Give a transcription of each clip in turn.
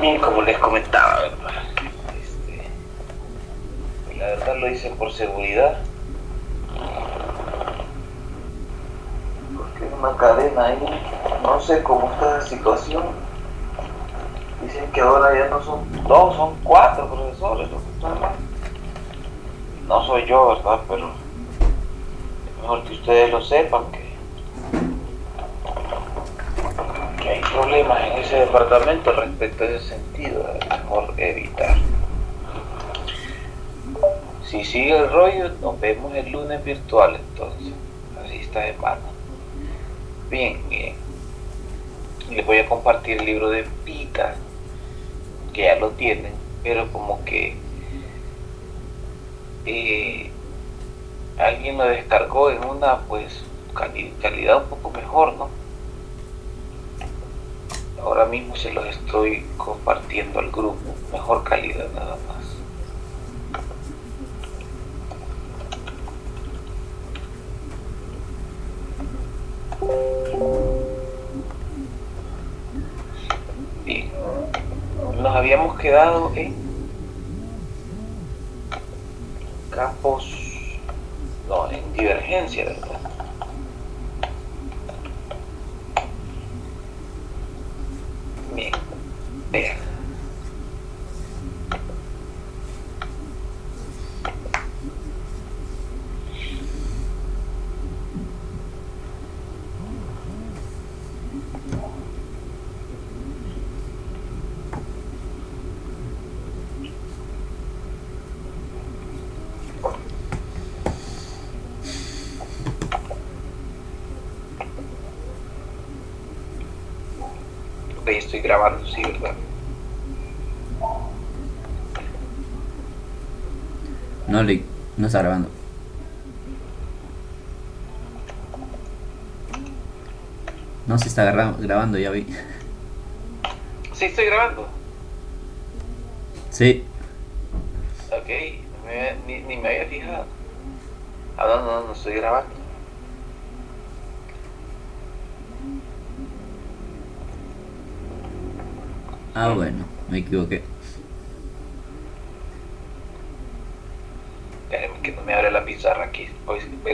Bien, como les comentaba, ¿verdad? La verdad lo hice por seguridad, porque es una cadena ahí, no sé cómo está la situación. Dicen que ahora ya no son dos, son cuatro profesores los que están mal. No soy yo, ¿verdad? Pero es mejor que ustedes lo sepan, que hay problemas en ese departamento respecto a ese sentido. Es mejor evitar. Si sigue el rollo, nos vemos el lunes virtual entonces. Así está de mano. Bien, bien. Les voy a compartir el libro de Pita, que ya lo tienen, pero como que alguien lo descargó en una pues calidad un poco mejor, ¿no? Ahora mismo se los estoy compartiendo al grupo, mejor calidad nada más. Bien, nos habíamos quedado en campos, no, en divergencia, ¿verdad? Bien, vean. Ok, estoy grabando, sí, ¿verdad? No, no está grabando. No, se está grabando, ya vi. Sí, estoy grabando. Sí. Ok, ni me había fijado. Ah, no estoy grabando. Ah, bueno, me equivoqué. Espérenme que no me abre la pizarra aquí. Hoy ve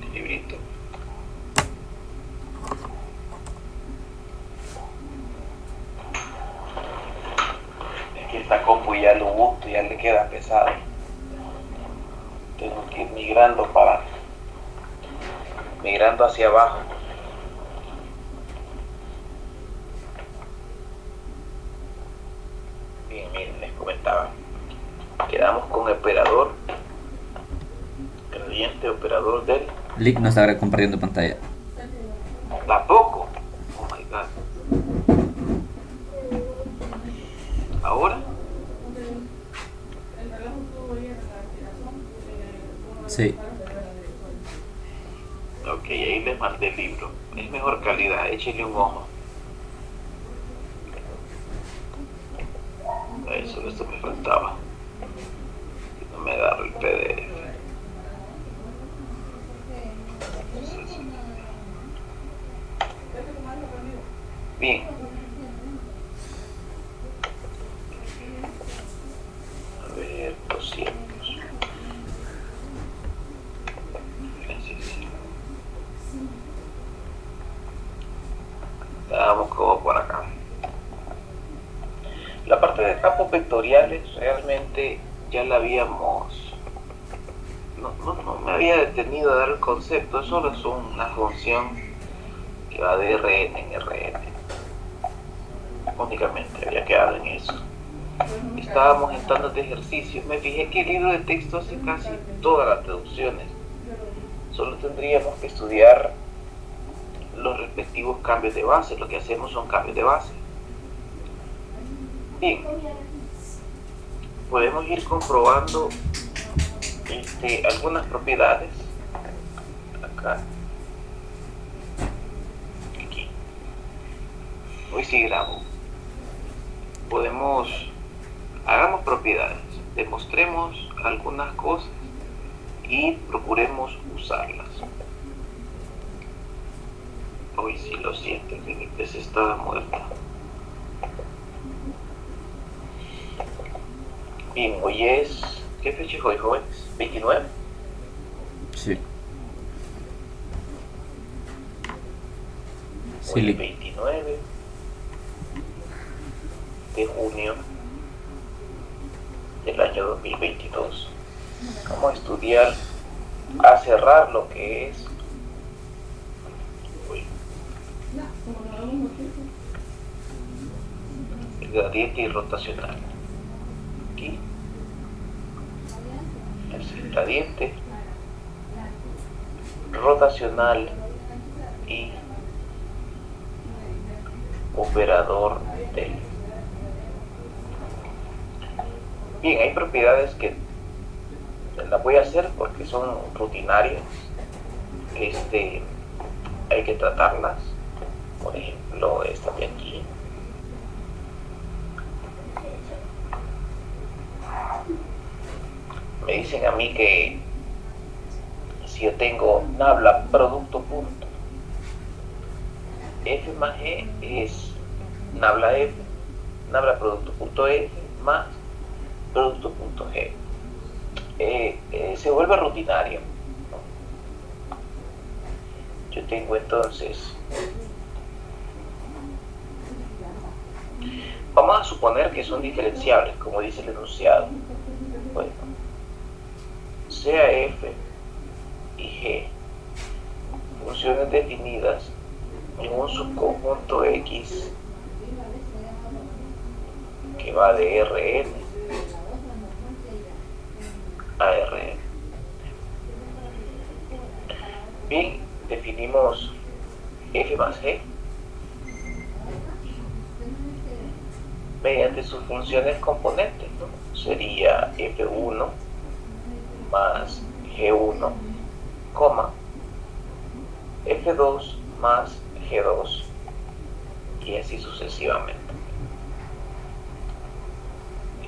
el librito. Es que esta compu ya lo gusto, ya le queda pesado. Tengo que ir migrando hacia abajo. Bien, miren, les comentaba. Quedamos con operador, gradiente operador del Lick no está compartiendo pantalla. tampoco. Oh my god. Ahora, Sí. ok, ahí les mandé el libro. Es mejor calidad, échenle un ojo. Eso, esto me faltaba. Que no me agarro el PDF. Bien. A ver, 200. Vamos como por acá. La parte de campos vectoriales realmente ya la habíamos... No me había detenido a dar el concepto, solo es una función que va de Rn en Rn. Únicamente había quedado en eso. Estábamos en tandas de ejercicios. Me fijé que el libro de texto hace casi todas las deducciones. Solo tendríamos que estudiar los respectivos cambios de base. Lo que hacemos son cambios de base. Bien, podemos ir comprobando algunas propiedades. Acá, aquí. Hoy sí grabo. Hagamos propiedades, demostremos algunas cosas y procuremos usarlas. Hoy sí lo siento, que mi PC estaba muerta. Bien, hoy es... ¿Qué fecha es hoy, jóvenes? ¿29? Sí. Hoy es 29 de junio del año 2022. Vamos a estudiar, a cerrar lo que es el gradiente irrotacional. Aquí es el gradiente rotacional y operador del. Bien, hay propiedades que las voy a hacer porque son rutinarias. Hay que tratarlas. Por ejemplo, esta de aquí. Me dicen a mí que si yo tengo nabla producto punto, F más G es nabla F, nabla producto punto F más producto punto G. Se vuelve rutinario, ¿no? Yo tengo entonces, vamos a suponer que son diferenciables, como dice el enunciado. Bueno, sea F y G funciones definidas en un subconjunto X que va de Rn a Rn. Bien, definimos F más G mediante sus funciones componentes, ¿no? Sería F1 más G1, F2 más G2 y así sucesivamente.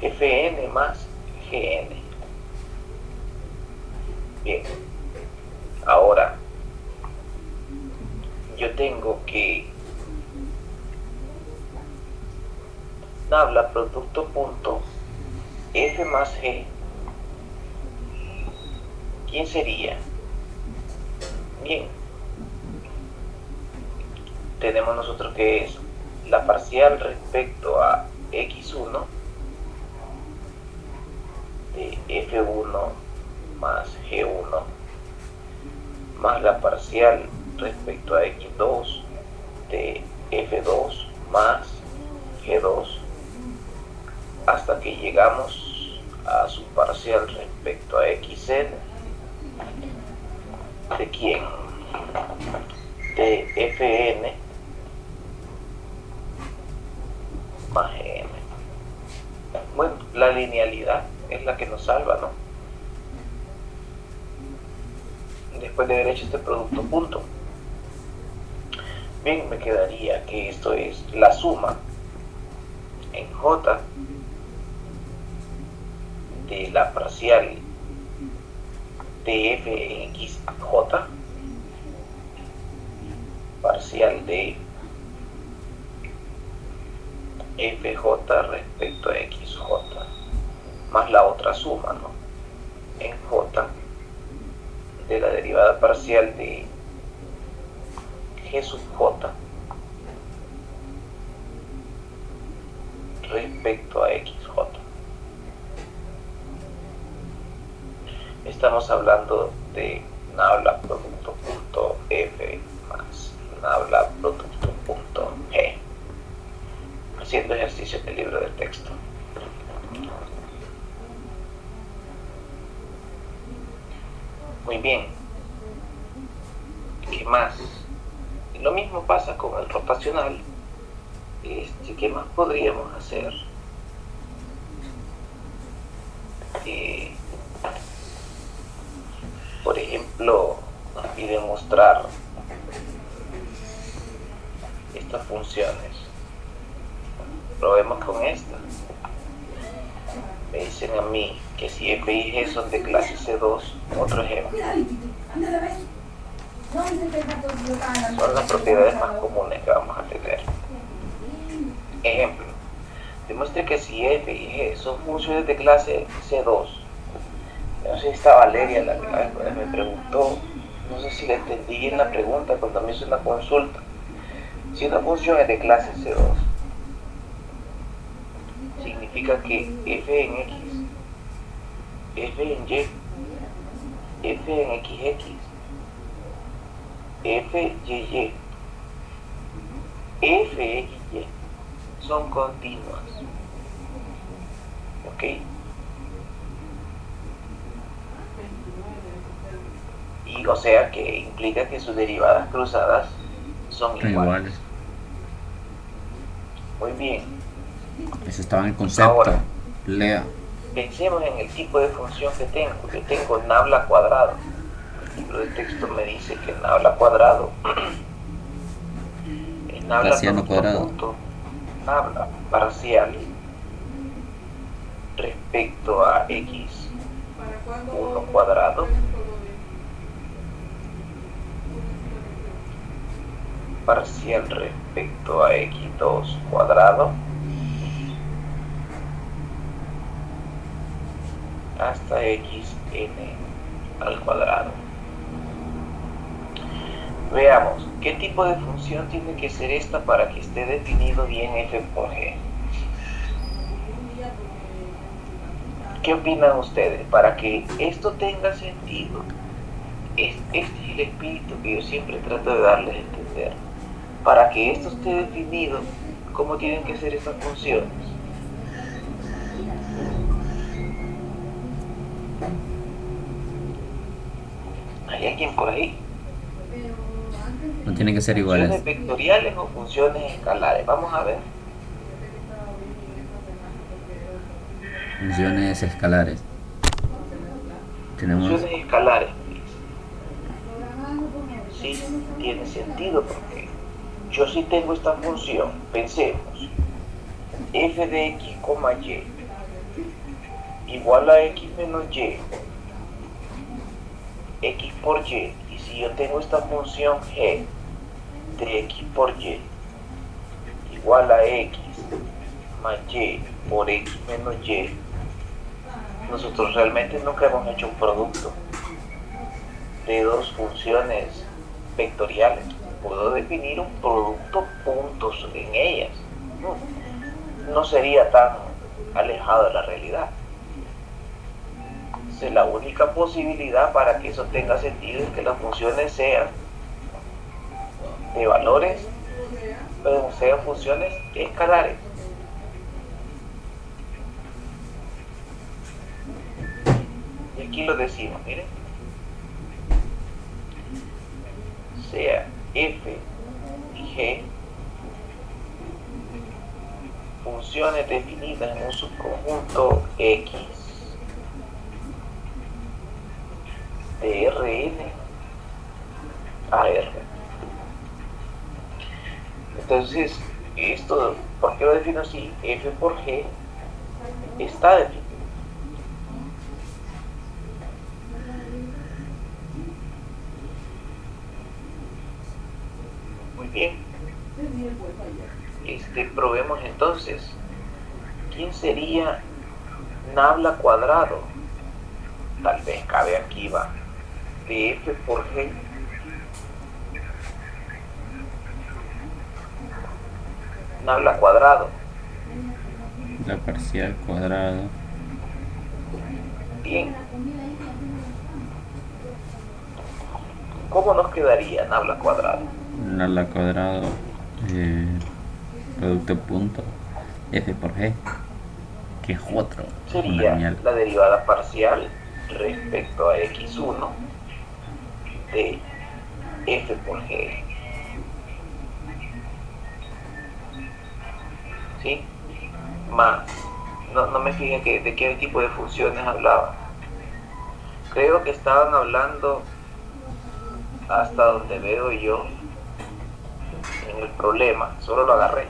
Fn más Gn. Bien, ahora yo tengo que nabla producto punto F más G. ¿Quién sería? Bien, tenemos nosotros que es la parcial respecto a x1 de F1 más G1 más la parcial respecto a x2 de F2 más G2 hasta que llegamos a su parcial respecto a xn. ¿De quién? De Fn más Gn. Bueno, la linealidad es la que nos salva, ¿no? Después de haber hecho este producto punto. Bien, me quedaría que esto es la suma en J de la parcial de F en XJ, parcial de FJ respecto a XJ, más la otra suma, ¿no? En J de la derivada parcial de G sub J respecto a XJ. Estamos hablando de nabla producto punto F más nabla producto punto G, haciendo ejercicio del libro de texto. Muy bien, ¿qué más? Lo mismo pasa con el rotacional. ¿Qué más podríamos hacer? Por ejemplo, nos pide mostrar estas funciones. Probemos con esta. Me dicen a mí que si F y G son de clase C2, otro ejemplo. Son las propiedades más comunes que vamos a tener. Ejemplo, demuestre que si f y g son funciones de clase C2. No sé si está Valeria la que me preguntó, no sé si le entendí bien la pregunta cuando me hizo una consulta. Si una función es de clase C2, significa que f en x, f en y, f en xx, f y, f x y son continuas. ¿Ok? Y o sea que implica que sus derivadas cruzadas son iguales. Muy bien. Eso estaba en el concepto. Ahora, lea. Pensemos en el tipo de función que tengo. Yo tengo nabla cuadrado. El libro de texto me dice que nabla cuadrado es nabla Gaussiano cuadrado. punto, nabla parcial respecto a x1 cuadrado parcial respecto a x2 cuadrado hasta xn al cuadrado. Veamos, ¿qué tipo de función tiene que ser esta para que esté definido bien f por g? ¿Qué opinan ustedes? Para que esto tenga sentido, este es el espíritu que yo siempre trato de darles a entender. Para que esto esté definido, ¿cómo tienen que ser estas funciones? ¿Hay alguien por ahí? No tienen que ser iguales. ¿Funciones vectoriales o funciones escalares? Vamos a ver. Funciones escalares. Tenemos Funciones escalares. Sí, tiene sentido porque yo sí tengo esta función. Pensemos. F de x, y igual a x menos y, x por y. Y si yo tengo esta función g de x por y igual a x más y por x menos y, nosotros realmente nunca hemos hecho un producto de dos funciones vectoriales. Puedo definir un producto puntos en ellas. No sería tan alejado de la realidad. Entonces, la única posibilidad para que eso tenga sentido es que las funciones sean de valores, pero sean funciones escalares. Y aquí lo decimos, miren. Sea f y g funciones definidas en un subconjunto x de Rn a R. Entonces, esto, ¿por qué lo defino así? F por G está definido. Muy bien. Probemos entonces. ¿Quién sería nabla cuadrado? Tal vez cabe aquí, va. De F por G. Nabla cuadrado. la parcial cuadrado. Bien. ¿Cómo nos quedaría nabla cuadrado? Nabla cuadrado. Producto punto. F por G. Que es otro. Sería la derivada parcial respecto a x1 de f por g. ¿Sí? Más. No me fijé de qué tipo de funciones hablaban. Creo que estaban hablando, hasta donde veo yo en el problema, solo lo agarré.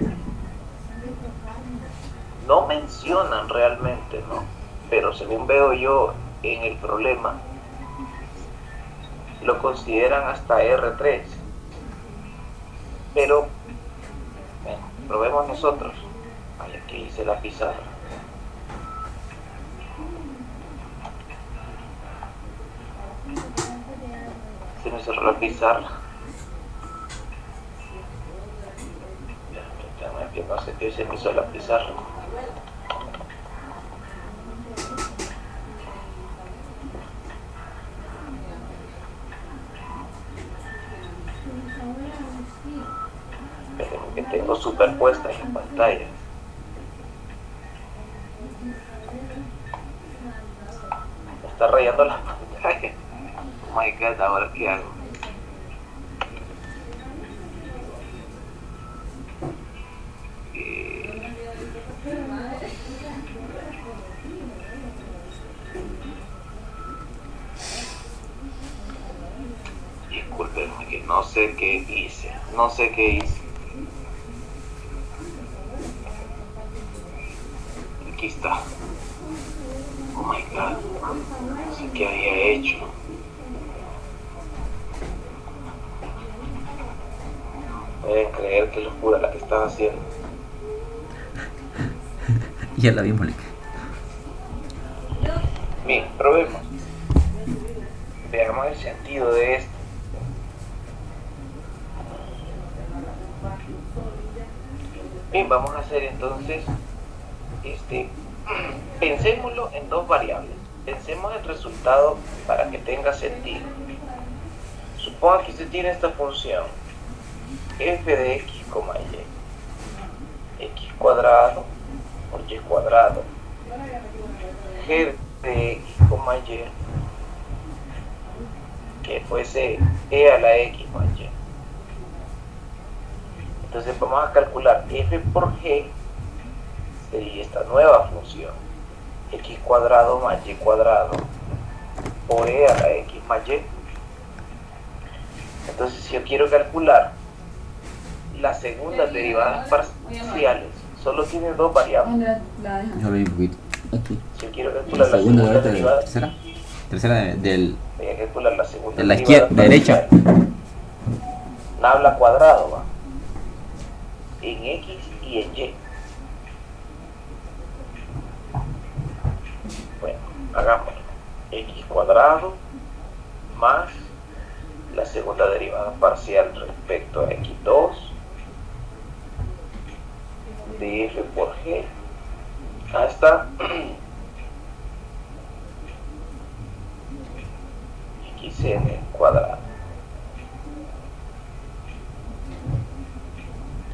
No mencionan realmente, ¿no? Pero según veo yo en el problema, lo consideran hasta R3. Pero, bueno, probemos nosotros. Ay, aquí hice la pizarra. Se me cerró la pizarra. Que no sé qué se me hizo la pizarra. Que tengo superpuestas en pantallas. Me está rayando la pantalla. Oh my god, ¿ahora qué hago? Disculpenme que no sé qué hice. No sé qué hice. Aquí está. Oh my god. No sé qué había hecho. Pueden creer qué locura la que estaba haciendo. Ya la vimos, Lick. Bien, probemos. Veamos el sentido de esto. Bien, vamos a hacer entonces pensémoslo en dos variables. Pensemos el resultado para que tenga sentido. Suponga que usted tiene esta función f de x, y x cuadrado por y cuadrado, g de x, y que fuese e a la x más y. Entonces vamos a calcular f por g, sería esta nueva función, x cuadrado más y cuadrado por e a la x más y. Entonces si yo quiero calcular las segundas derivadas parciales, solo tiene dos variables. Yo vi un poquito. Aquí. Si yo quiero La calcular la segunda segunda de derivada, tercera. Tercera del, voy a calcular la segunda de la derivada izquierda, derecha. Habla cuadrado, ¿va? En x y en y. Bueno, hagámoslo. X cuadrado más la segunda derivada parcial respecto a x2 de f por g hasta xn cuadrado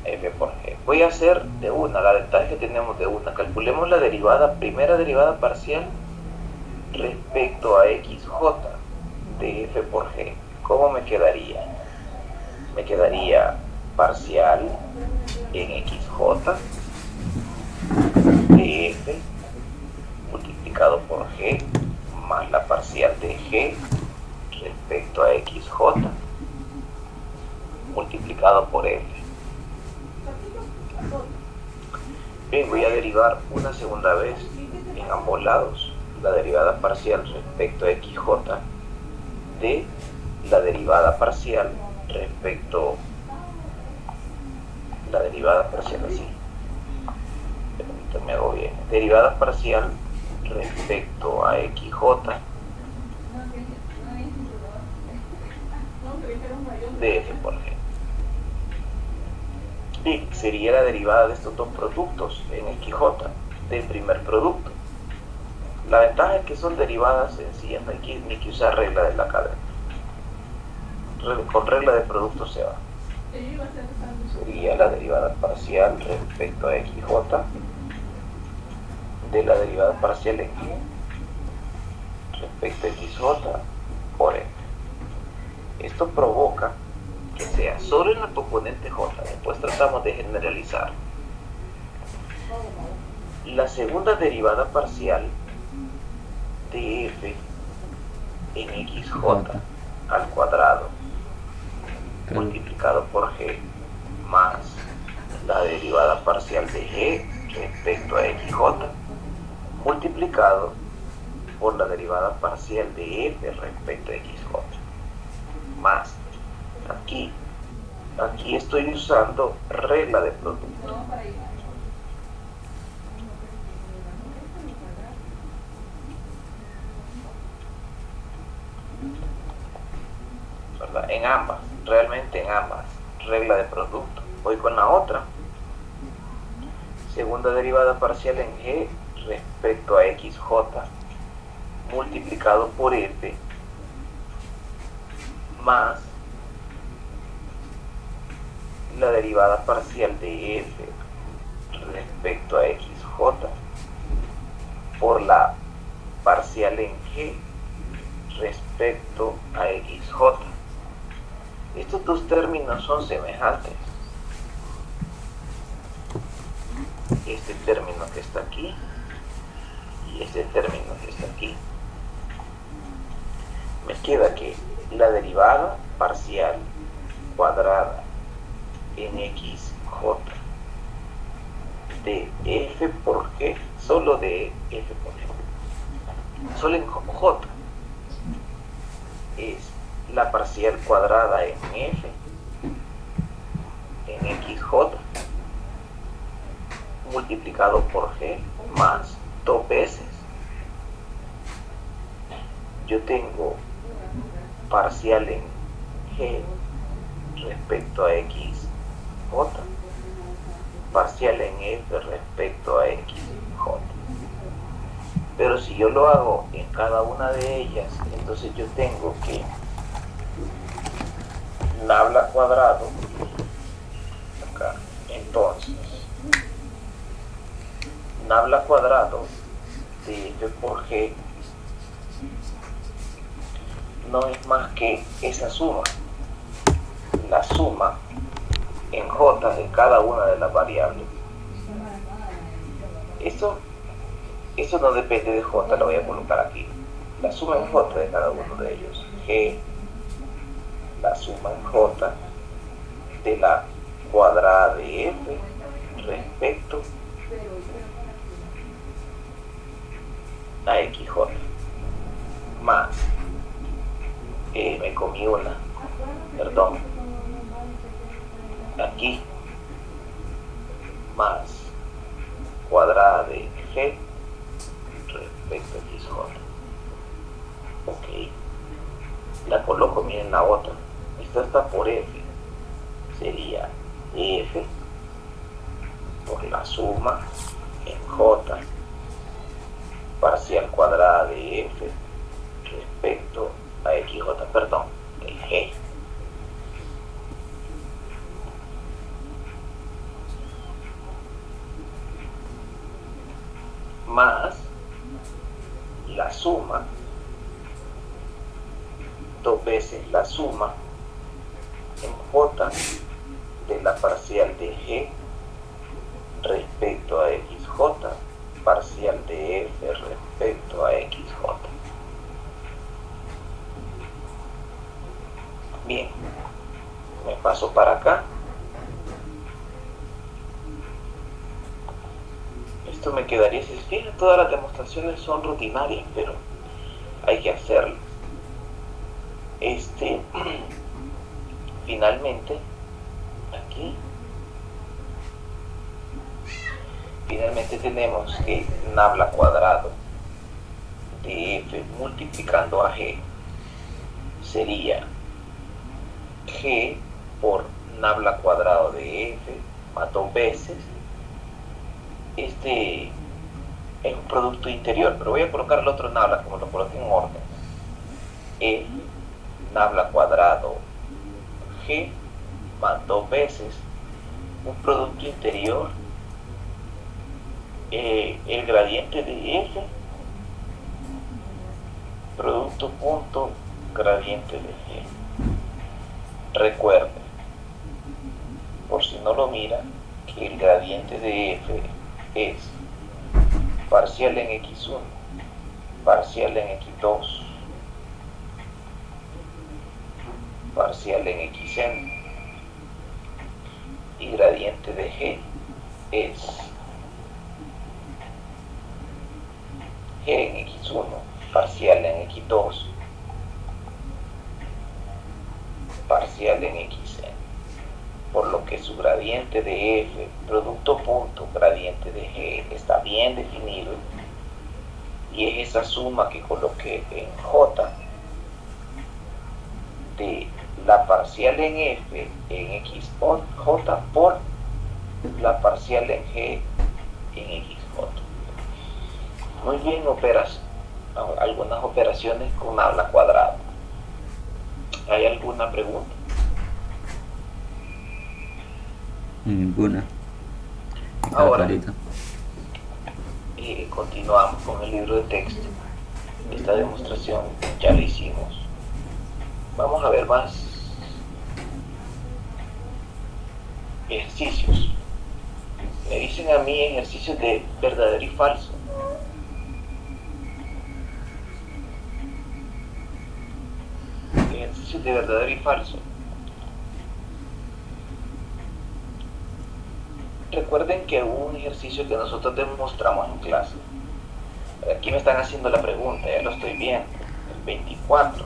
f por g. Voy a hacer de una, la ventaja que tenemos de una. Calculemos la derivada, primera derivada parcial respecto a xj de f por g. ¿Cómo me quedaría? Me quedaría parcial en xj de f multiplicado por g más la parcial de g respecto a xj multiplicado por f. Bien, voy a derivar una segunda vez en ambos lados la derivada parcial respecto a xj de la derivada parcial respecto la derivada parcial así. Permítanme, hago bien. Derivada parcial respecto a xj de f por g. Bien, sería la derivada de estos dos productos en xj del primer producto. La ventaja es que son derivadas sencillas, no hay que usar regla de la cadena. Con regla de producto se va. Sería la derivada parcial respecto a xj de la derivada parcial en y respecto a xj por f. Esto provoca que sea solo en la componente j. Después tratamos de generalizar. La segunda derivada parcial de f en xj al cuadrado multiplicado por g más la derivada parcial de g respecto a xj multiplicado por la derivada parcial de f respecto a xj más aquí Aquí estoy usando regla de producto. ¿Verdad? En ambas, realmente en ambas. Regla de producto. Voy con la otra. Segunda derivada parcial en g respecto a xj multiplicado por f más la derivada parcial de f respecto a xj por la parcial en g respecto a xj. Estos dos términos son semejantes. Este término que está aquí y este término que está aquí. Me queda que la derivada parcial cuadrada en xj de f por g, solo de f por g, solo en j, es la parcial cuadrada en f en xj multiplicado por g más 2 veces. Yo tengo parcial en g respecto a xj, parcial en f respecto a xj. Pero si yo lo hago en cada una de ellas, entonces yo tengo que nabla cuadrado acá, entonces nabla cuadrado de f por g no es más que esa suma, la suma en j de cada una de las variables. Eso no depende de j, lo voy a colocar aquí. La suma en j de cada uno de ellos. G, la suma en j de la cuadrada de f respecto a xj más, me comí una, perdón, aquí, más cuadrada de g respecto a xj. Ok, la coloco, miren la otra, esta está por f, sería f por la suma en j parcial cuadrada de f respecto a xj, perdón, el g. Más la suma, 2 veces la suma en j de la parcial de g respecto a xj parcial de f respecto a xj. Bien, me paso para acá. Esto me quedaría, si se fijan, todas las demostraciones son rutinarias, pero hay que hacerlo. Finalmente, aquí, finalmente tenemos que nabla cuadrado de f multiplicando a g sería g por nabla cuadrado de f más 2 veces. Este es un producto interior, pero voy a colocar el otro nabla como lo coloqué en orden. E nabla cuadrado g más 2 veces un producto interior, el gradiente de f, producto punto gradiente de g. Recuerden, por si no lo miran, que el gradiente de f es parcial en x1, parcial en x2, parcial en xn, y gradiente de g es g en x1, parcial en x2, parcial en xn. demostrando que su gradiente de f, producto punto, gradiente de g, está bien definido, y es esa suma que coloqué en j de la parcial en f en x j por la parcial en g en xj. Muy bien, operas algunas operaciones con habla cuadrada. ¿Hay alguna pregunta? Ninguna. Ahora, continuamos con el libro de texto. Esta demostración ya la hicimos. Vamos a ver más ejercicios. Me dicen a mí ejercicios de verdadero y falso. Ejercicios de verdadero y falso. Recuerden que hubo un ejercicio que nosotros demostramos en clase. Aquí me están haciendo la pregunta, ya lo estoy viendo. El 24.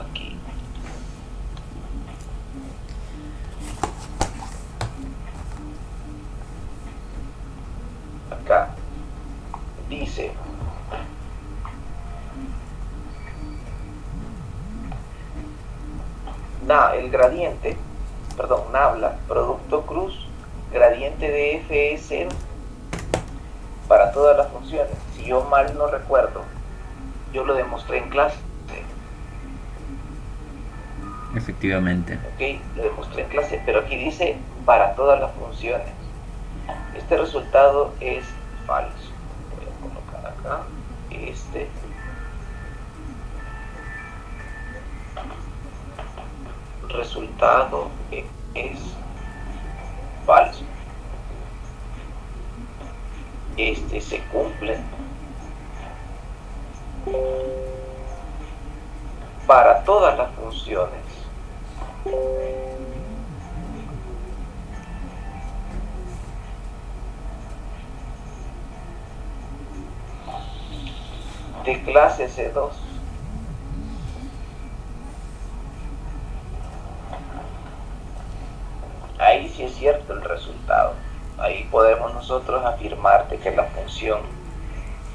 Aquí. Acá. Dice: el gradiente, nabla, producto cruz, gradiente de f es 0 para todas las funciones. Si yo mal no recuerdo, yo lo demostré en clase. Efectivamente. Ok, lo demostré en clase, pero aquí dice para todas las funciones. Este resultado es falso. Voy a colocar acá este. Resultado es falso. Este se cumple para todas las funciones. De clase C2. Ahí sí es cierto el resultado. Ahí podemos nosotros afirmar de que la función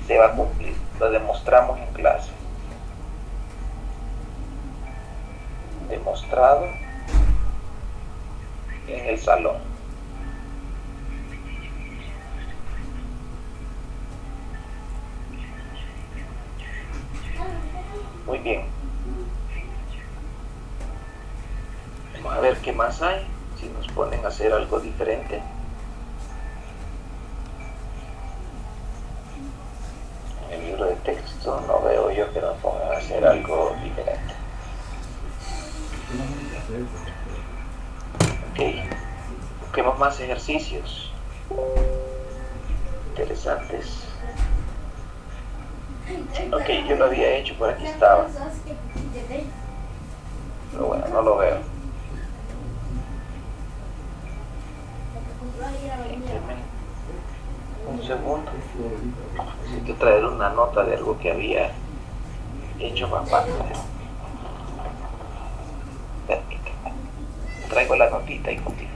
se va a cumplir. Lo demostramos en clase. Demostrado en el salón. Muy bien. Vamos a ver qué más hay. Si nos ponen a hacer algo diferente. En el libro de texto no veo yo que nos pongan a hacer algo diferente. Ok. Busquemos más ejercicios interesantes. Ok, yo lo había hecho, por aquí estaba. Pero bueno, no lo veo. Un segundo. Necesito traer una nota de algo que había hecho más parte. Traigo la notita y continúo.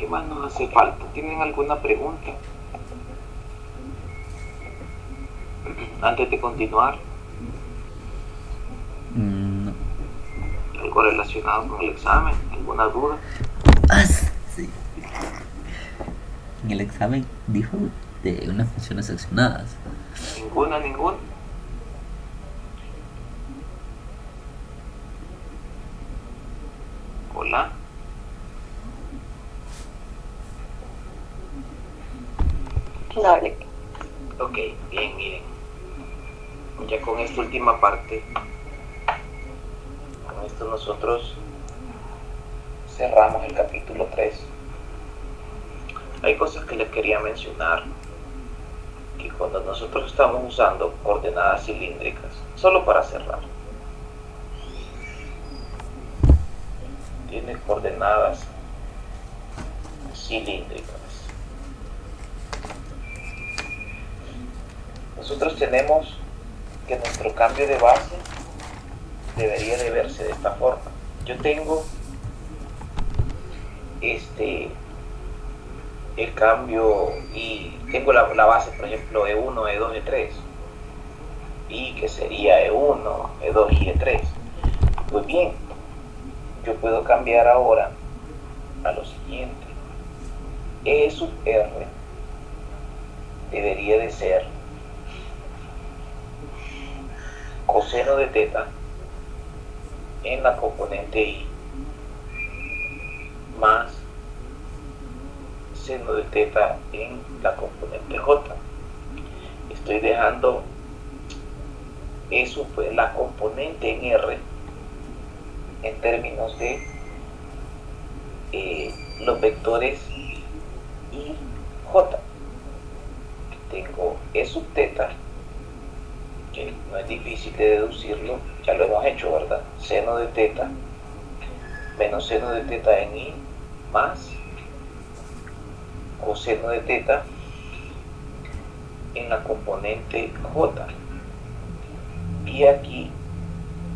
más nos hace falta? ¿Tienen alguna pregunta? Antes de continuar, No. algo relacionado con el examen, alguna duda. Ah, sí. En el examen dijo de unas funciones seccionadas. Ninguna. Hola. No, Ok, bien, miren. Ya con esta última parte, con esto nosotros cerramos el capítulo 3. Hay cosas que les quería mencionar, que cuando nosotros estamos usando coordenadas cilíndricas, solo para cerrar, tiene coordenadas cilíndricas. Nosotros tenemos que nuestro cambio de base debería de verse de esta forma. Yo tengo el cambio y tengo la base, por ejemplo, E1, E2, E3, y que sería E1, E2 y E3. Pues bien, yo puedo cambiar ahora a lo siguiente. E sub R debería de ser coseno de teta en la componente I más seno de teta en la componente J. Estoy dejando eso, pues, la componente en R en términos de los vectores I y J. Tengo E sub teta, que no es difícil de deducirlo, ya lo hemos hecho, ¿verdad? Seno de teta menos seno de teta en I más coseno de teta en la componente J. Y aquí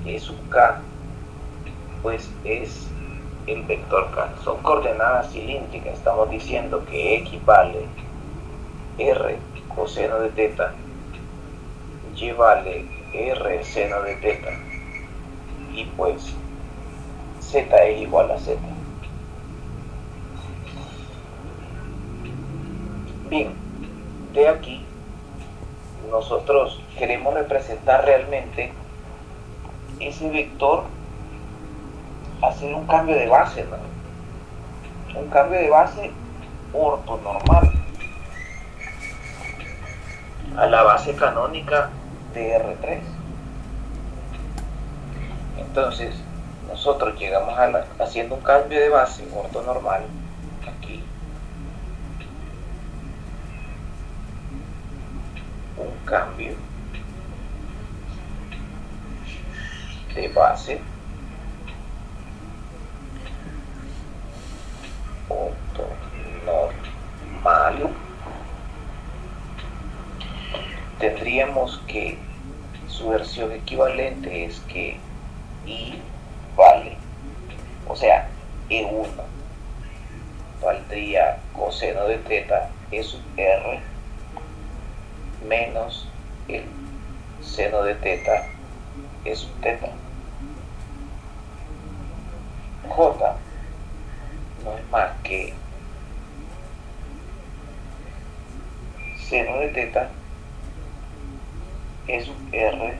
E sub K, pues es el vector K. Son coordenadas cilíndricas. Estamos diciendo que X vale R coseno de teta, Y vale R seno de teta, y pues Z es igual a Z. Bien, de aquí nosotros queremos representar realmente ese vector, hacer un cambio de base, ¿no? Un cambio de base ortonormal a la base canónica de R3. Entonces nosotros llegamos haciendo un cambio de base ortonormal aquí, un cambio de base ortonormal. Tendríamos que su versión equivalente es que I vale, o sea, E1 valdría coseno de teta E sub R menos el seno de teta E sub teta. J no es más que seno de teta E sub R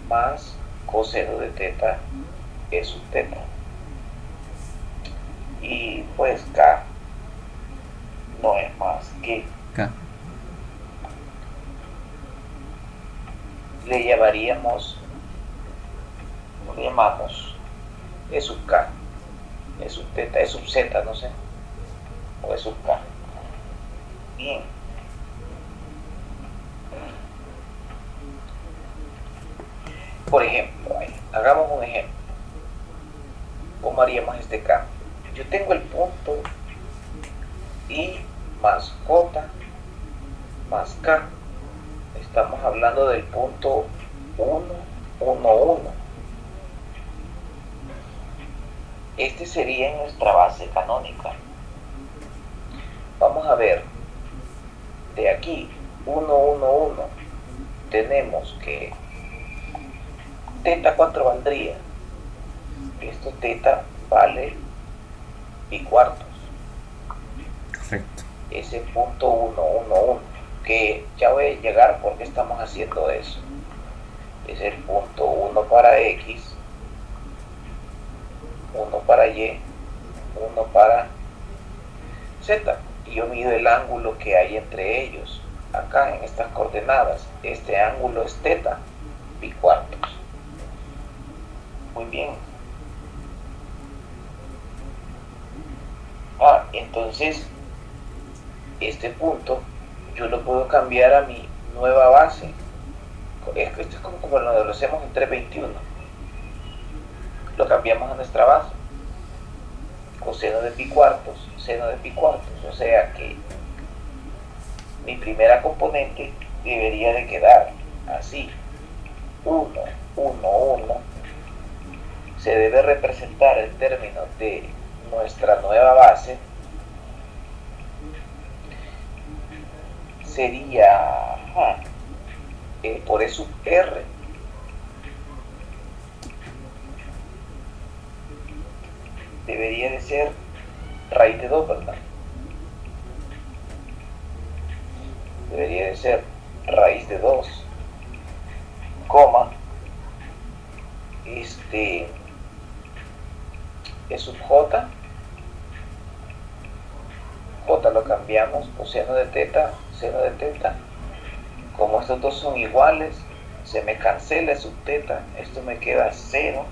más coseno de teta E sub teta. Y pues K no es más que K. le llamamos E sub K, E sub teta, E sub Z, no sé, o E sub K. Bien. Por ejemplo, hagamos un ejemplo. ¿Cómo haríamos este cambio? Yo tengo el punto I más J más K. Estamos hablando del punto 1, 1, 1. Este sería nuestra base canónica. Vamos a ver, de aquí 1, 1, 1, tenemos que teta 4 valdría, esto teta vale pi cuartos. Correcto. Ese punto 1, 1, 1, que ya voy a llegar porque estamos haciendo eso. Es el punto 1 para X, 1 para Y, 1 para Z. Y yo mido el ángulo que hay entre ellos. Acá en estas coordenadas, este ángulo es teta, pi cuartos. Muy bien. Entonces, este punto yo lo puedo cambiar a mi nueva base. Esto es como lo hacemos en 321. Lo cambiamos a nuestra base. Coseno de pi cuartos, seno de pi cuartos. O sea que mi primera componente debería de quedar así. 1, 1, 1. Se debe representar en términos de nuestra nueva base. Sería por E sub R. Debería de ser raíz de 2, ¿verdad? Debería de ser raíz de 2, coma, E sub J. J lo cambiamos por seno de teta, seno de teta. Como estos dos son iguales, se me cancela sub teta, esto me queda 0.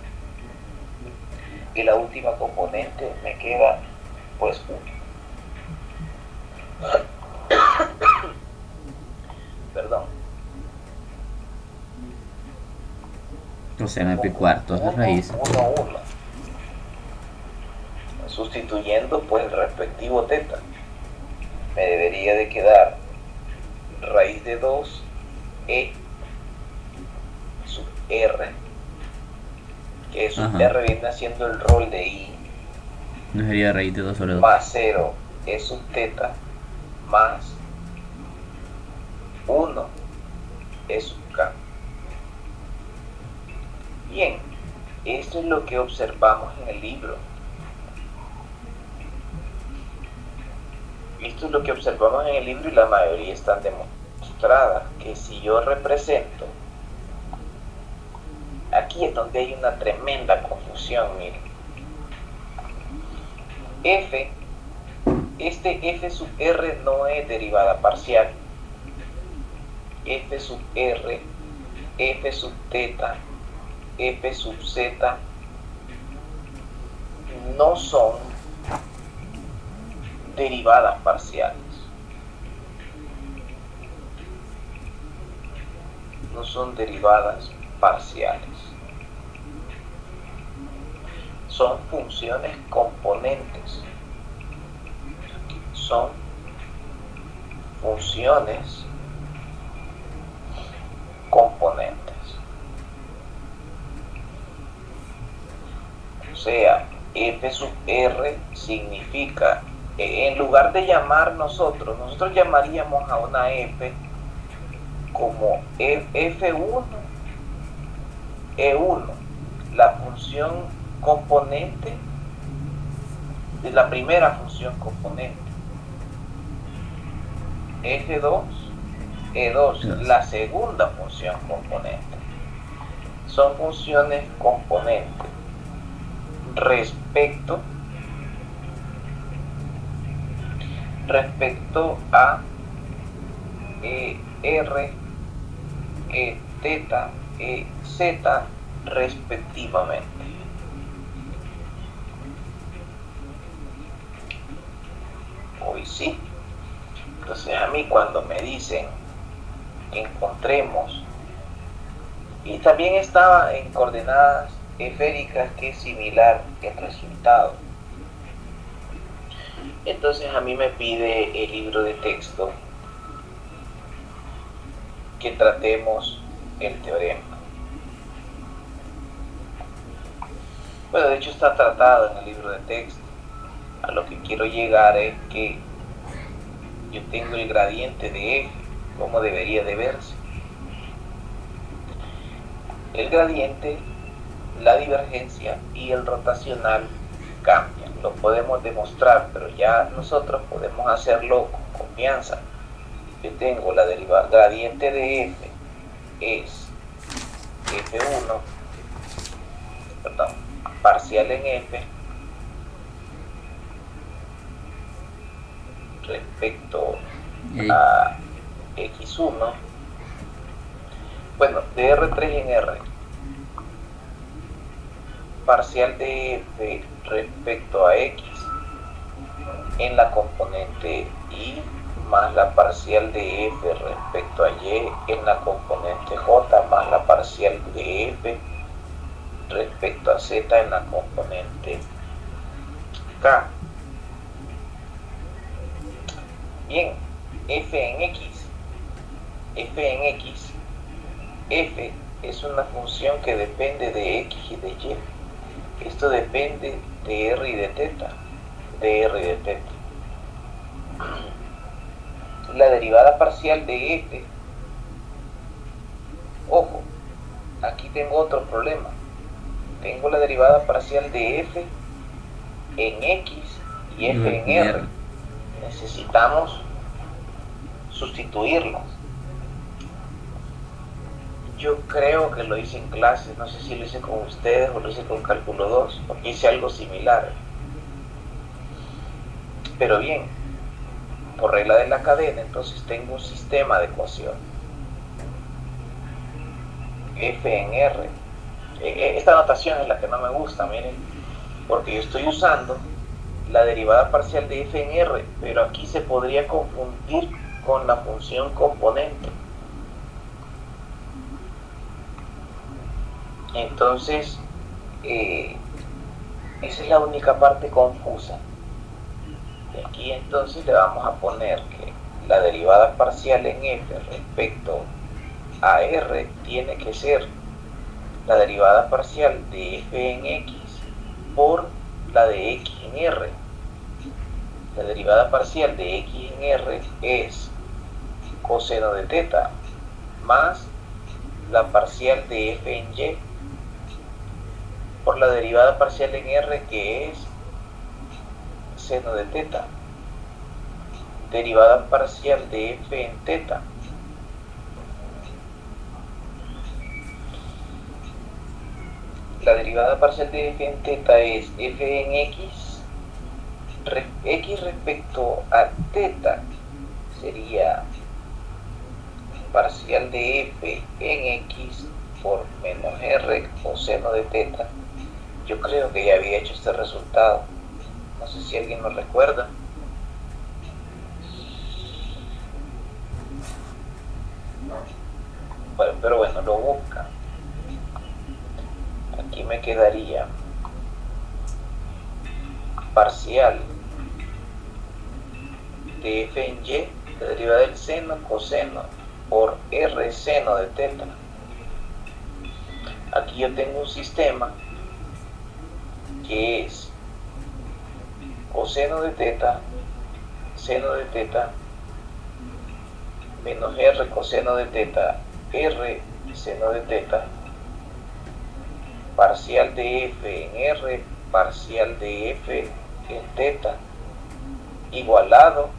Y la última componente me queda pues 1. Perdón. Coseno de pi cuartos de raíz. 1, 1. Sustituyendo pues el respectivo teta. Me debería de quedar raíz de 2 E sub R, que sub R viene haciendo el rol de I, no sería raíz de 2 sobre 2 más 0 E sub teta más 1 E sub K. Bien, esto es lo que observamos en el libro. Esto es lo que observamos en el libro y la mayoría están demostradas, que si yo represento, aquí es donde hay una tremenda confusión, miren. F, este F sub R no es derivada parcial. F sub R, F sub teta, F sub Z no son derivadas parciales. No son derivadas parciales. Son funciones componentes. Son funciones componentes. O sea, F sub R significa, en lugar de llamar nosotros llamaríamos a una F como F1, E1, la función componente de la primera función componente. F2, E2, la segunda función componente. Son funciones componentes respecto a R, teta, Z respectivamente. Hoy sí. Entonces a mí cuando me dicen encontremos, y también estaba en coordenadas esféricas, que es similar el resultado. Entonces a mí me pide el libro de texto que tratemos el teorema. Bueno, de hecho está tratado en el libro de texto. A lo que quiero llegar es que yo tengo el gradiente de f, como debería de verse. El gradiente, la divergencia y el rotacional cambian. Lo podemos demostrar, pero ya nosotros podemos hacerlo con confianza. Yo tengo la derivada, gradiente de f es f1, perdón, parcial en f respecto a x1, bueno, de R3 en R, parcial de f respecto a x en la componente y más la parcial de f respecto a y en la componente j más la parcial de f respecto a z en la componente k. Bien, f en x, f es una función que depende de x y de y. Esto depende de r y de teta, La derivada parcial de f, ojo, aquí tengo otro problema. Tengo la derivada parcial de f en x y f en r. Necesitamos sustituirlas. Yo creo que lo hice en clase, no sé si lo hice con ustedes o lo hice con cálculo 2, porque hice algo similar. Pero bien, por regla de la cadena, entonces tengo un sistema de ecuación. F en R. Esta notación es la que no me gusta, miren, porque yo estoy usando la derivada parcial de f en R, pero aquí se podría confundir con la función componente. Entonces, esa es la única parte confusa. Y aquí entonces le vamos a poner que la derivada parcial en f respecto a r tiene que ser la derivada parcial de f en x por la de x en r. La derivada parcial de x en r es coseno de teta más la parcial de f en y por la derivada parcial en r, que es seno de teta. Derivada parcial de f en teta. La derivada parcial de f en teta es f en x respecto a teta sería parcial de f en x por menos r coseno de teta. Yo creo que ya había hecho este resultado, no sé si alguien lo recuerda. Bueno, pero bueno, lo busca. Aquí me quedaría parcial de f en y, la derivada del seno, coseno por r seno de teta. Aquí yo tengo un sistema que es coseno de teta, seno de teta, menos r coseno de teta, r seno de teta, parcial de f en r, parcial de f en teta, igualado,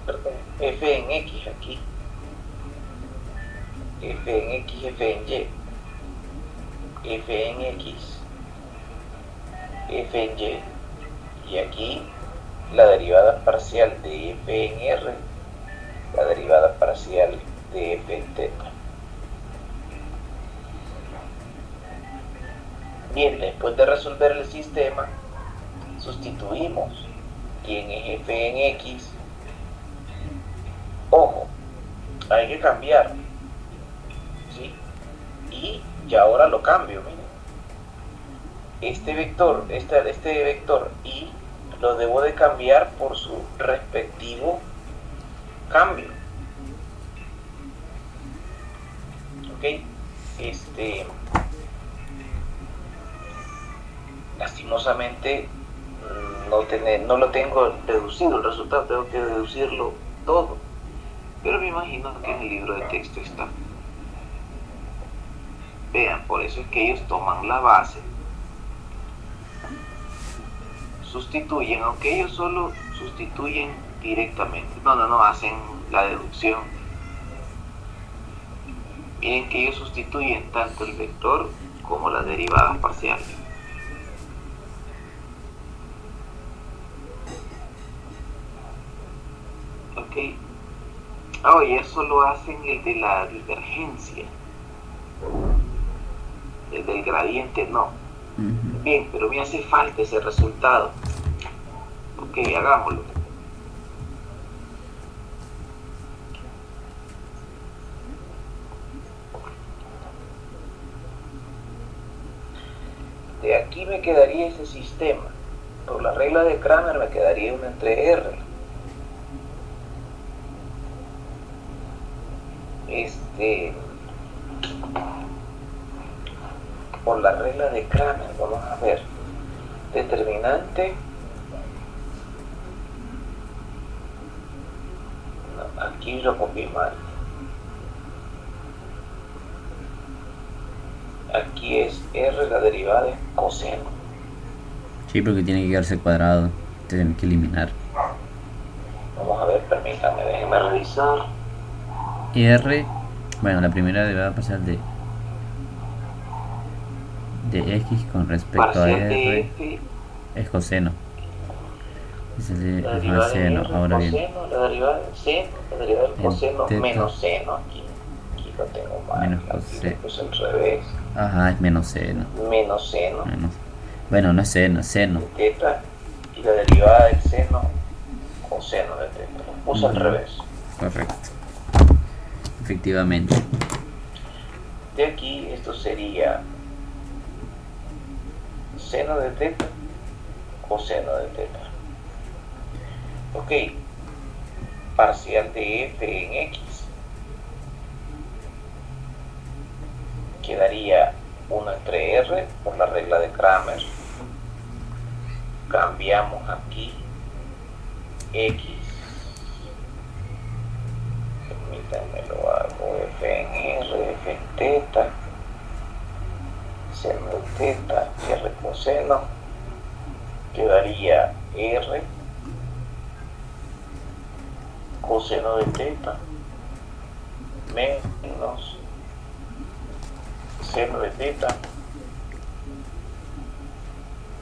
perdón, f en x aquí, f en x, f en y, f en x, f en y aquí la derivada parcial de f en r, la derivada parcial de f en teta. Bien, después de resolver el sistema, sustituimos quién es f en x. Ojo, hay que cambiar, ¿sí? Y ya ahora lo cambio, miren. Este vector y lo debo de cambiar por su respectivo cambio. ¿Ok? Este, lastimosamente no lo tengo deducido el resultado, tengo que deducirlo todo. Pero me imagino que en el libro de texto está. Vean, por eso es que ellos toman la base, sustituyen, aunque ellos solo sustituyen directamente, no hacen la deducción. Miren que ellos sustituyen tanto el vector como las derivadas parciales. Ok. Y eso lo hacen el de la divergencia. El del gradiente no. Bien, pero me hace falta ese resultado. Ok, hagámoslo. De aquí me quedaría ese sistema. Por la regla de Kramer me quedaría 1 entre R. Por la regla de Kramer, vamos a ver. Determinante. No, aquí lo copié mal. Aquí es R, la derivada es coseno. Sí, porque tiene que quedarse cuadrado. Tienen que eliminar. Vamos a ver, permítanme, déjenme revisar. R, bueno, la primera derivada parcial de X con respecto Parcial a R de F, es coseno. Es el la de derivada de seno. R, Ahora bien, coseno, la derivada del seno, la derivada del coseno, teta, menos seno aquí. Aquí lo tengo mal, menos aquí coseno. lo puse al revés. Ajá, es menos seno. Menos seno. Bueno, no es seno, es seno. De teta, y la derivada del seno, coseno de teta. Lo puse al revés. Correcto. Efectivamente. De aquí esto sería seno de teta, coseno de teta. Ok, parcial de f en x quedaría 1 entre r por la regla de Kramer. Cambiamos aquí x, permítanme lo hago, f en r, f en teta, seno de teta, r coseno, quedaría r coseno de teta menos seno de teta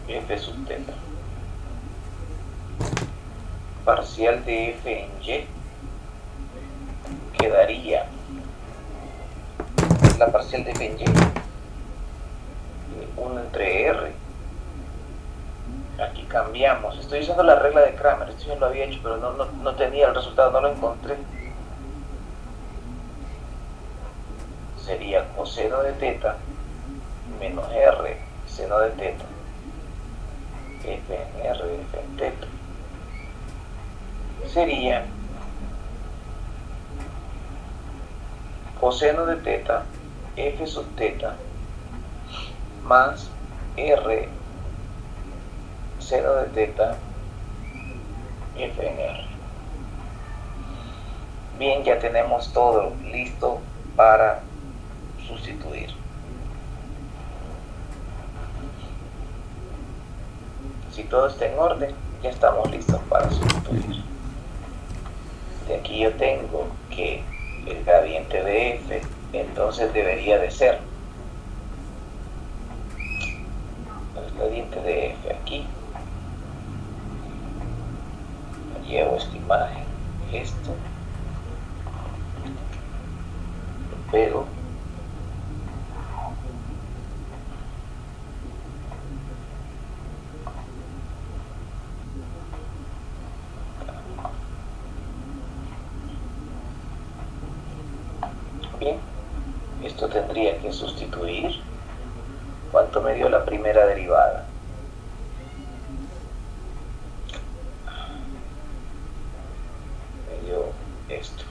f sub teta. Parcial de f en y quedaría la parcial de f en y 1 entre r. Aquí cambiamos, estoy usando la regla de Kramer, esto yo lo había hecho pero no tenía el resultado, no lo encontré. Sería coseno de teta menos r seno de teta, f en r, f en teta. Sería coseno de teta, f sub teta, más r seno de teta, f en r. Bien, ya tenemos todo listo para sustituir. Si todo está en orden, ya estamos listos para sustituir. De aquí yo tengo que el gradiente de f entonces debería de ser el gradiente de f aquí. Llevo esta imagen, esto, lo pego, bien, esto tendría que sustituir. ¿Cuánto me dio la primera derivada? Me dio esto.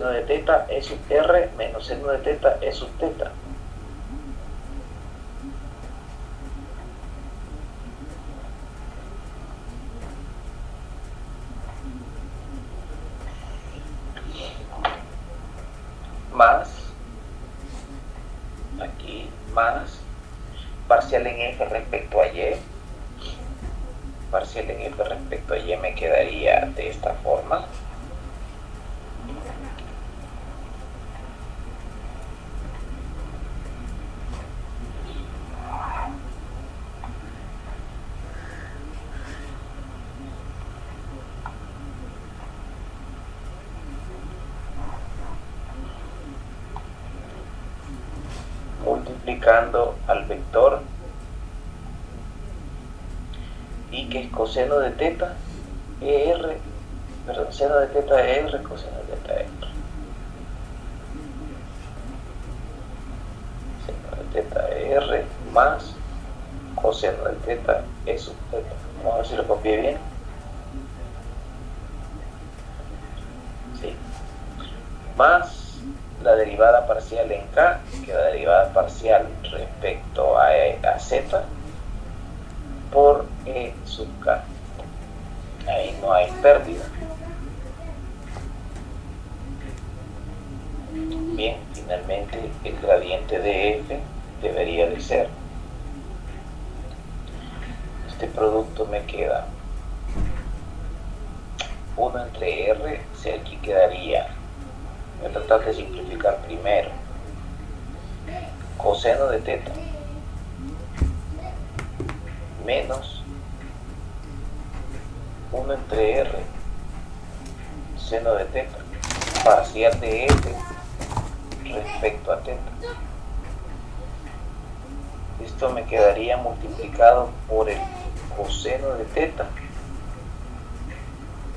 coseno de teta E sub R menos seno de teta E sub teta. Más, aquí, más, parcial en F respecto a Y. Parcial en F respecto a Y me quedaría de esta forma. Multiplicando al vector y que es coseno de teta ER, perdón, seno de teta ER, coseno de teta ER. Seno de teta ER más coseno de teta E sub teta. Vamos a ver si lo copié bien. Sí. Más la derivada parcial en K, que la derivada parcial respecto a Z por E sub K. Ahí no hay pérdida. Bien, finalmente el gradiente de F debería de ser. Este producto me queda 1 entre R, si aquí quedaría, voy a tratar de simplificar primero, coseno de teta menos 1 entre R, seno de teta, parcial de F respecto a teta. Esto me quedaría multiplicado por el coseno de teta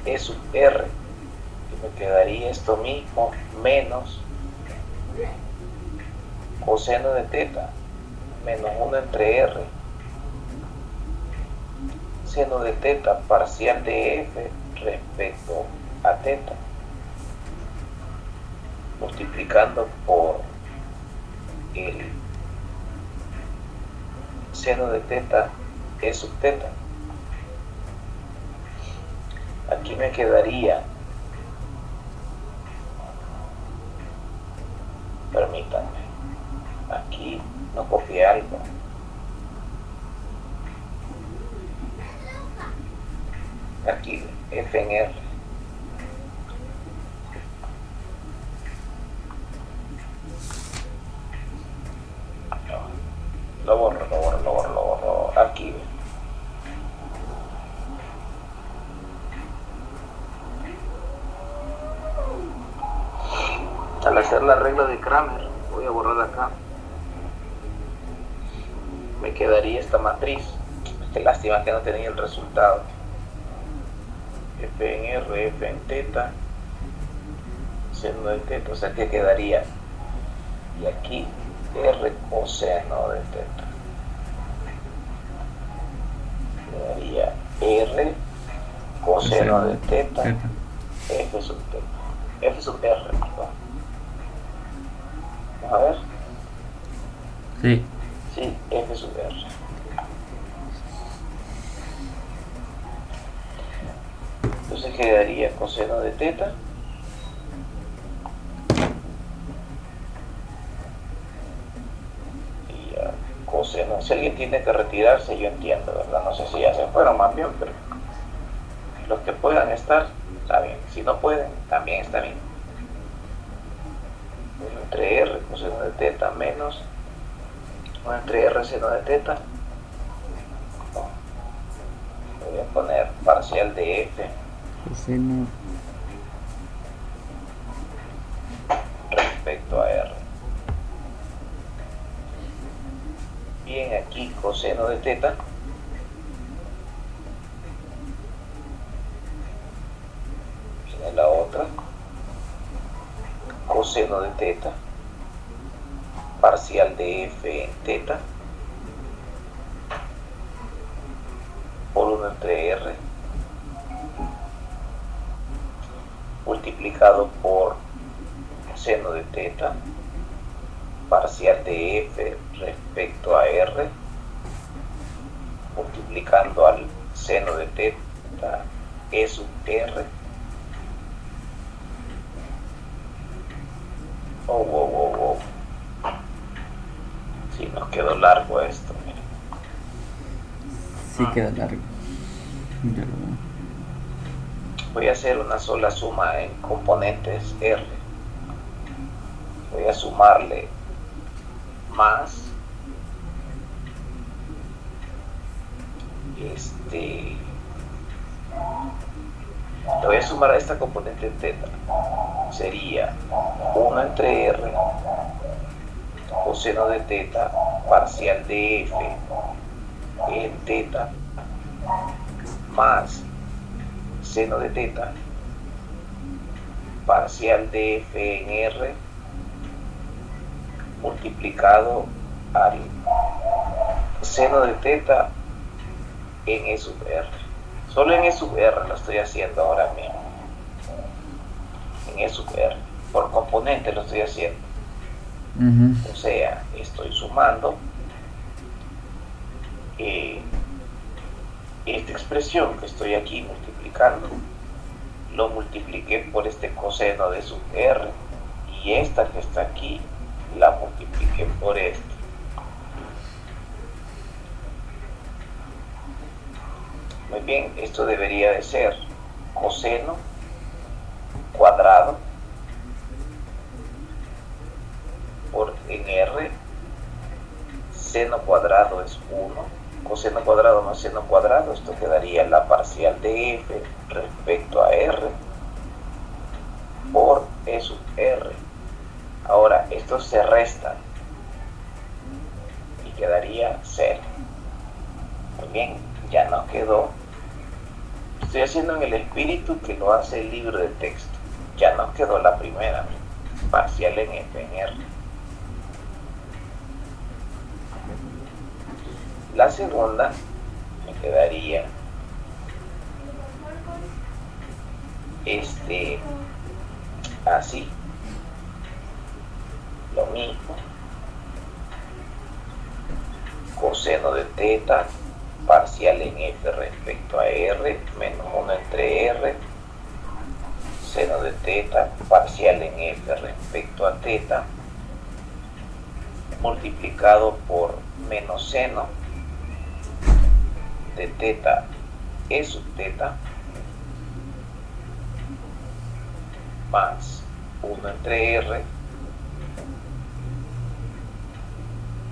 E sub R, y me quedaría esto mismo menos coseno de teta menos 1 entre R, seno de teta parcial de F respecto a teta, multiplicando por el seno de teta E sub teta. Aquí me quedaría, permítanme, aquí no copié algo. Aquí F en R. Lo borro. Aquí. Al hacer la regla de Kramer, voy a borrar acá. Me quedaría esta matriz. Qué lástima que no tenía el resultado. F en R, F en teta, seno de teta, o sea que quedaría, y aquí R coseno de teta, quedaría R coseno de teta, F sub teta, F sub R, perdón. Vamos a ver. Sí. Sí, F sub R. Entonces quedaría coseno de teta y ya, coseno. Si alguien tiene que retirarse, yo entiendo, ¿verdad? No sé si ya se fueron más bien, pero los que puedan estar, está bien. Si no pueden, también está bien. 1 entre R coseno de teta menos 1 entre R seno de teta. Voy a poner parcial de F Coseno respecto a R. Bien, aquí coseno de teta viene la otra, coseno de teta parcial de F en teta por 1 entre R multiplicado por teta parcial de f respecto a r multiplicando al seno de teta e sub r. Oh. Sí, nos quedó largo esto, miren. Sí, queda largo. Voy a hacer una sola suma en componentes r. Voy a sumarle más le voy a sumar a esta componente teta. Sería 1 entre r coseno de teta parcial de f en teta más seno de teta parcial de f en r multiplicado al seno de teta en e sub r. Solo en e sub r lo estoy haciendo ahora mismo. En e sub r. Por componente lo estoy haciendo. O sea, estoy sumando esta expresión que estoy aquí multiplicando. Lo multipliqué por este coseno de sub r. Y esta que está aquí la multipliqué por este. Muy bien, esto debería de ser coseno cuadrado por en r, seno cuadrado es 1, coseno cuadrado más seno cuadrado, esto quedaría la parcial de f respecto a r por e sub r. Ahora, estos se restan y quedaría 0. Muy bien, ya nos quedó. Estoy haciendo en el espíritu que lo hace el libro de texto. Ya nos quedó la primera, parcial en f en r. La segunda me quedaría así. Lo mismo. Coseno de teta parcial en f respecto a r menos 1 entre r, seno de teta parcial en f respecto a teta multiplicado por menos seno de teta e sub teta más 1 entre r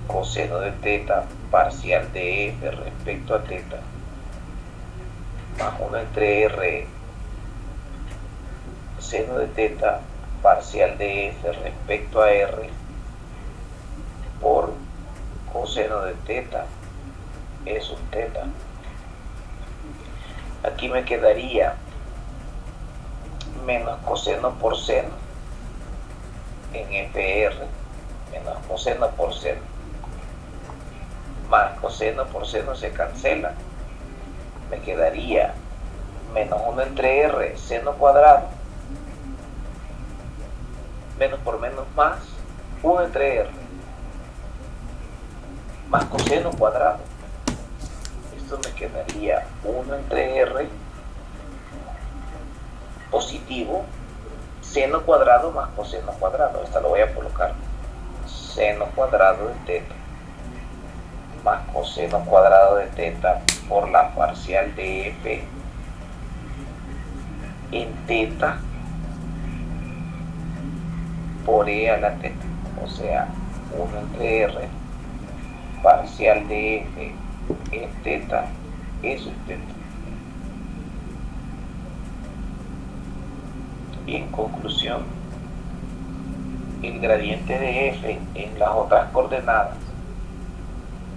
coseno de teta parcial de f respecto a teta más 1 entre r seno de teta parcial de f respecto a r por coseno de teta e sub teta. Aquí me quedaría menos coseno por seno en fr menos coseno por seno más coseno por seno se cancela. Me quedaría menos 1 entre r seno cuadrado menos por menos más 1 entre r más coseno cuadrado. Esto me quedaría 1 entre r positivo seno cuadrado más coseno cuadrado. Esta lo voy a colocar seno cuadrado de teta más coseno cuadrado de teta por la parcial de f en teta por e a la teta, o sea 1 entre r parcial de f en teta e sub teta. Y en conclusión, el gradiente de f en las otras coordenadas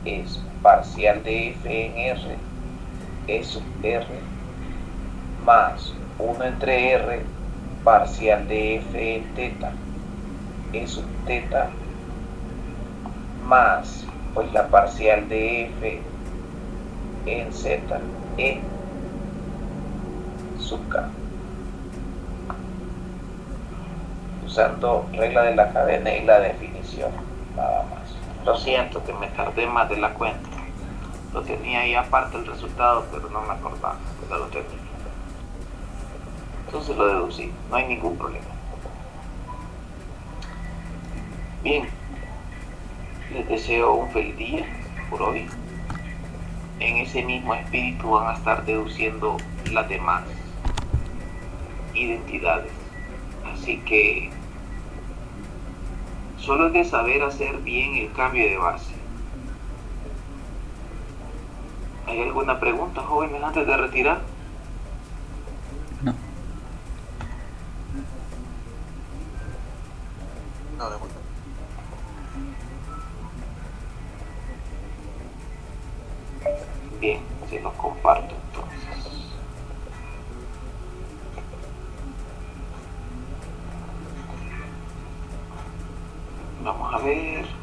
es parcial de f en r e sub r más 1 entre r parcial de f en teta e sub teta más pues la parcial de f en z e sub k. usando regla de la cadena y la definición, nada más. Lo siento que me tardé más de la cuenta. Lo tenía ahí aparte el resultado, pero no me acordaba que no lo tenía. Entonces lo deducí, no hay ningún problema. Bien, les deseo un feliz día por hoy. En ese mismo espíritu van a estar deduciendo las demás identidades. Así que solo es de saber hacer bien el cambio de base. ¿Hay alguna pregunta, jóvenes, antes de retirar? No. No, de momento. Bien, se los comparto entonces. Vamos a ver.